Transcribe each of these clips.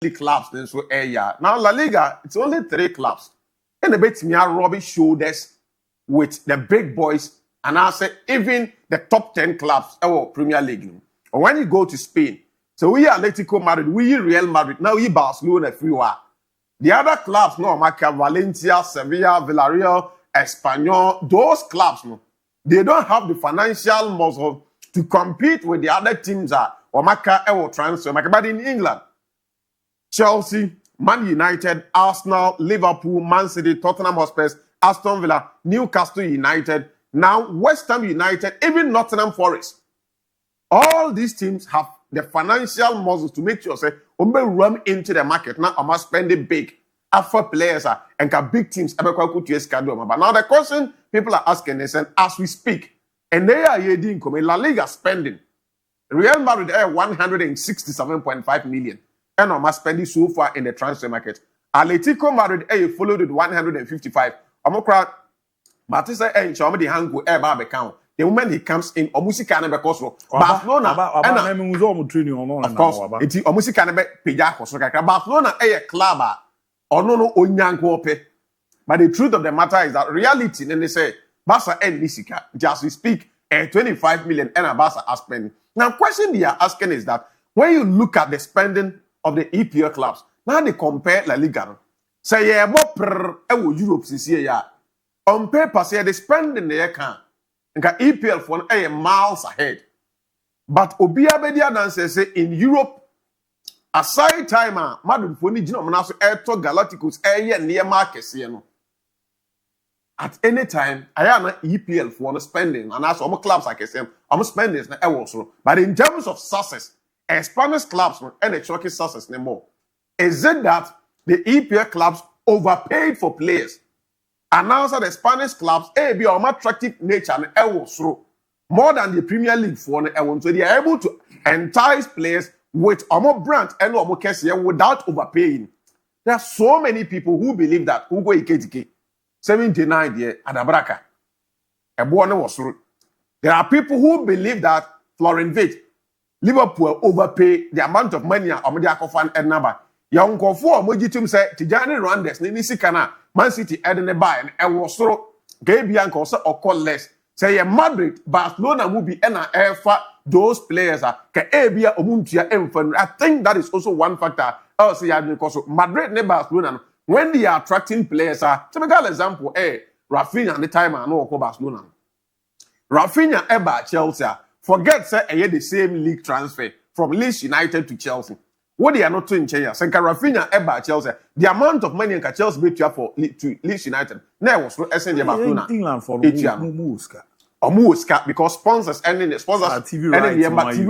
the clubs then so area. Now La Liga, it's only 3 clubs. And a bit me are rubbing shoulders with the big boys, and I say even the top 10 clubs of Premier League. Or when you go to Spain, so we Atletico Madrid, we Real Madrid, now we Barcelona freeway. The other clubs, no, Maca, Valencia, Sevilla, Villarreal, Espanyol, those clubs, no, they don't have the financial muscle to compete with the other teams or Maca or transfer. But in England, Chelsea, Man United, Arsenal, Liverpool, Man City, Tottenham Hotspur, Aston Villa, Newcastle United, now West Ham United, even Nottingham Forest. All these teams have the financial muscles to make sure say run into the market now. I'm spending big for players and big teams. But now the question people are asking is, as we speak, and they are heading La Liga spending. Real Madrid 167.5 million. And I'm spending so far in the transfer market. Atletico Madrid followed with 155. I'm crowd. Matisa the hangu bar account. The moment he comes in, Omusika never cost Barcelona. Of course, it's Omusika never Pija. Barcelona a club or no Onyanko. But the truth of the matter is that reality, then they say Barca and Nisika, just we speak, 25 million and a Barca are spending. Now, question they are asking is that when you look at the spending of the EPL clubs, now they compare La Liga. Say, yeah, more per Europe this year. On paper, say they spending the account. And EPL for miles ahead. But Obia Bedia dan say in Europe, aside time, Madam Foni Gino Manaso Airto Galacticos air near markets. At any time, I am EPL for spending, and as all clubs like I say, I'm spending also. But in terms of success, Spanish clubs and the Turkish success no more. Is it that the EPL clubs overpaid for players? And now the Spanish clubs be of attractive nature and also more than the Premier League for so they are able to entice players with more brand and more cash without overpaying. There are so many people who believe that who go IKTK 79 year at Abraka. There are people who believe that Florian Wirtz, Liverpool overpay the amount of money on the fan and number. Young Kofu, Mojitum said, Tijani Randes, Nisikana, Man City, Edna Bay, and Wasro, Gabian Cosa or call less. Say Madrid, Barcelona will be air for those players. Abia Omuntia Enfan. I think that is also one factor. Also, Madrid and Barcelona, when they are attracting players, typical example, Rafinha at the time I know Barcelona. Rafinha Eba Chelsea. Forget say the same league transfer from Leeds United to Chelsea. What they are not doing in Chelsea. Say Rafinha Eba Chelsea. The amount of money in Chelsea bet you for to Leeds United. Now was SND Barcelona. England for Muska. Or Muska because sponsors and the sponsors TV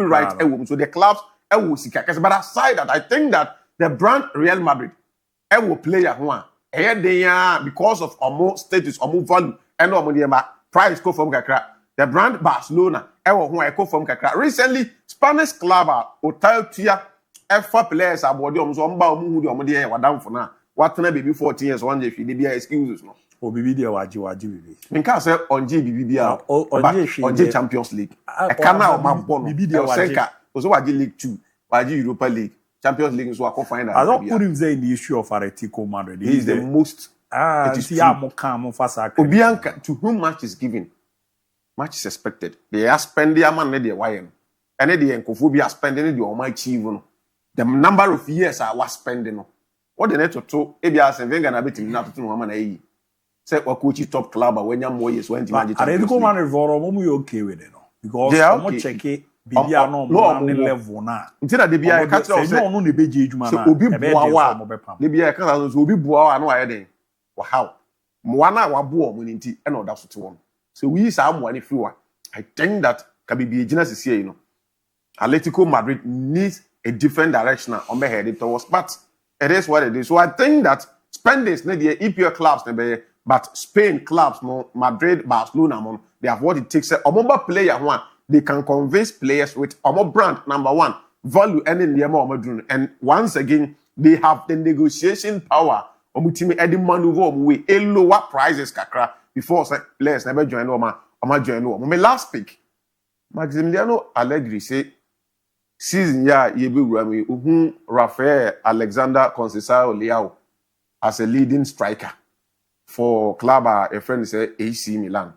rights. So the clubs but aside that, I think that the brand Real Madrid will play a one. Because of more status, more value, and more price go from Kakra. The brand Barcelona, recently, Spanish club hotel tier F4 players are body who down for now. What can I be 14 years one if you did excuses? No, or BB waji. I can't say on GBB on J Champions League. I can't now my bond. BB also Waji League 2, Waji Europa League, Champions League is what I find out. I don't put him there in the issue of Atletico Madrid. He is the most. It is Obianca to whom much is given. Much is expected. They are spending their money, they are and they are spending the almighty achievement. The number of years I was spending. What the net to ABS and Venga bit in not to woman. Say, what coach top club when you're more years went to Atletico Madrid for okay with it. Because I'm not checking Bibia no level now. Until the BI catch us, no, the BG Juma. So, Obi Bua, the BI can't be Bua, no idea. How? Moana Wabu, Muninti, and all that's what one. So we saw one if you are. I think that can be genius is here, you know. Atletico Madrid needs a different direction on the head towards, but it is what it is. So I think that spending is not the EPL clubs, but Spain clubs, Madrid, Barcelona, they have what it takes. A mobile player one, they can convince players with a brand number one value and in the and once again they have the negotiation power. Omutimi edi maneuver we a lower prices kakra before players never join or ma join. My last pick, Maximiliano Allegri say season ya yebewurami uhun Rafael Alexander Conceição Leao as a leading striker for club a friend say AC Milan.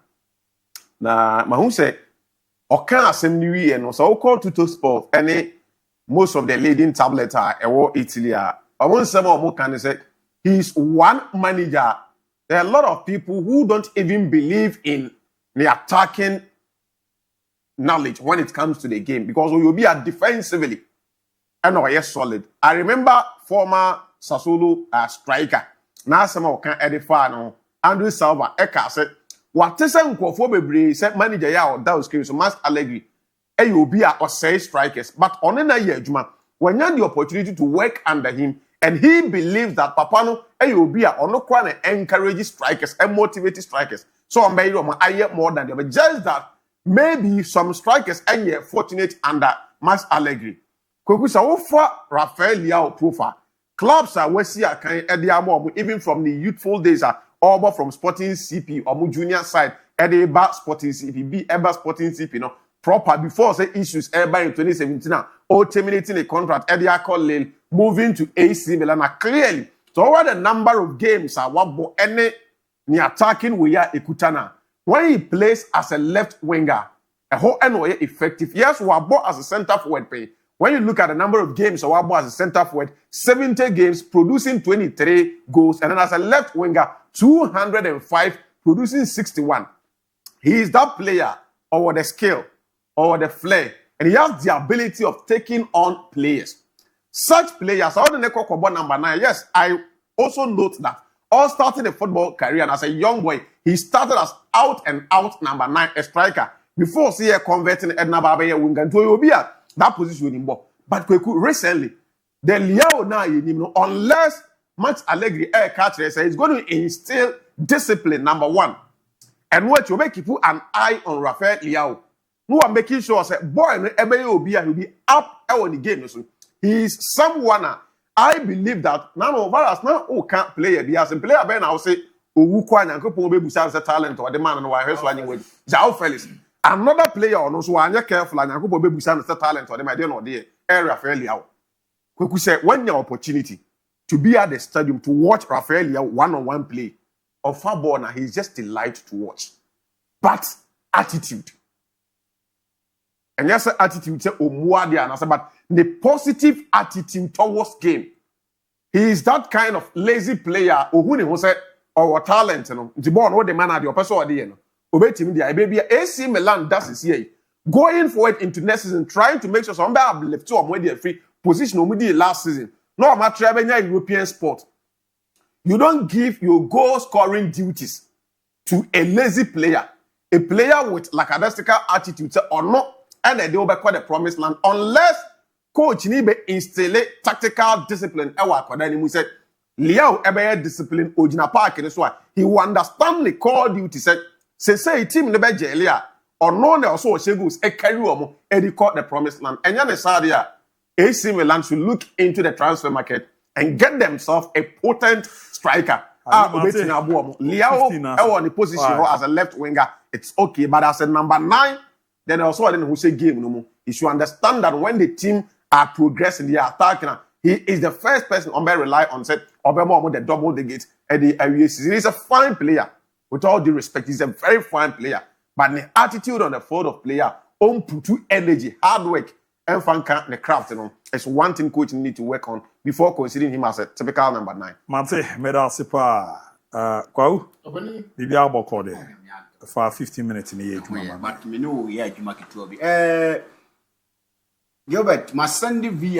Na mahu say okan asem ni wi no so call Tuto Sport any most of the leading tablet ewo Italy omo nsem omo kan say he's one manager. There are a lot of people who don't even believe in the attacking knowledge when it comes to the game because we will be at defensively and yes solid. I remember former Sassuolo striker na some can edify no Andrew Silva eka said what is nkofo bebre say manager ya that was so Mas Allegri e will be a say strikers but on na year adwuma when you had the opportunity to work under him and he believes that Papa no e will be a ono kwa na encourage strikers and motivate strikers so on by more than them but just that maybe some strikers are fortunate under Mas Allegri. Kokusa ofa Rafael Leao profile. Clubs are we see even from the youthful days over from Sporting CP or junior side Edeba Sporting CP be ever Sporting CP no proper before say issues ever in 2017 or terminating a contract Edia Lille moving to AC Milan clearly. So what the number of games are what any ni attacking we are Ekutana. When he plays as a left winger, a whole NOA effective. Yes, we are bought as a center forward pay. When you look at the number of games, we are bought as a center forward, 70 games, producing 23 goals, and then as a left winger, 205, producing 61. He is that player over the skill, over the flair, and he has the ability of taking on players. Such players, all the Neko number 9. Yes, I also note that. All started a football career and as a young boy, he started as out and out number 9, a striker. Before see converting Edna Babaye winger to be at that position in ball. But recently, the Leao now unless Mas Allegri catcher says he's going to instill discipline, number 1. And what you make people an eye on Rafael Leao. No one making sure that boy will be up on the game. He's someone. I believe that none of us now who can't play a as a player ben I'll say Owukwa Nyankopon be busa talent or the man and why he's running with Jao Felix. Another player on also anya careful and Nyankopon be busa talent or the my dear or the Rafael Leao. Kweku say when your opportunity to be at the stadium to watch Rafael Leao one-on-one play of far ball now he's just a delight to watch. But attitude. And yes, attitude say Omuadi and I said, but the positive attitude towards game. He is that kind of lazy player who say or talent, you know. The ball what the man at your person or the obey the baby AC Milan does is here. Going forward into next season, trying to make sure somebody have left to a free position or last season. No matter European sport. You don't give your goal scoring duties to a lazy player, a player with lackadaisical attitude or not. And they will be called the promised land unless coach need be instill tactical discipline. Ewa said Leao ebe discipline ojina park in so he will understand the core duty said say team ne be jelia or no ne also shegus e carry omo e dey call the promised land. Enya ne sadia AC Milan should look into the transfer market and get themselves a potent striker. Leao ewa the position as a left winger it's okay but as a number 9 then also I didn't who say game no more. You should understand that when the team are progressing, they are attacking. He is the first person on rely on set the double the gate at the he's a fine player. With all due respect, he's a very fine player. But the attitude on the field of player, put energy, hard work, and fun the craft, you know, it's one thing coach need to work on before considering him as a typical number 9. Mate, meda sipa kwao. Bibi abo code. For 15 minutes in the year. But me know, yeah, you make it to be. Gilbert, my Sunday via.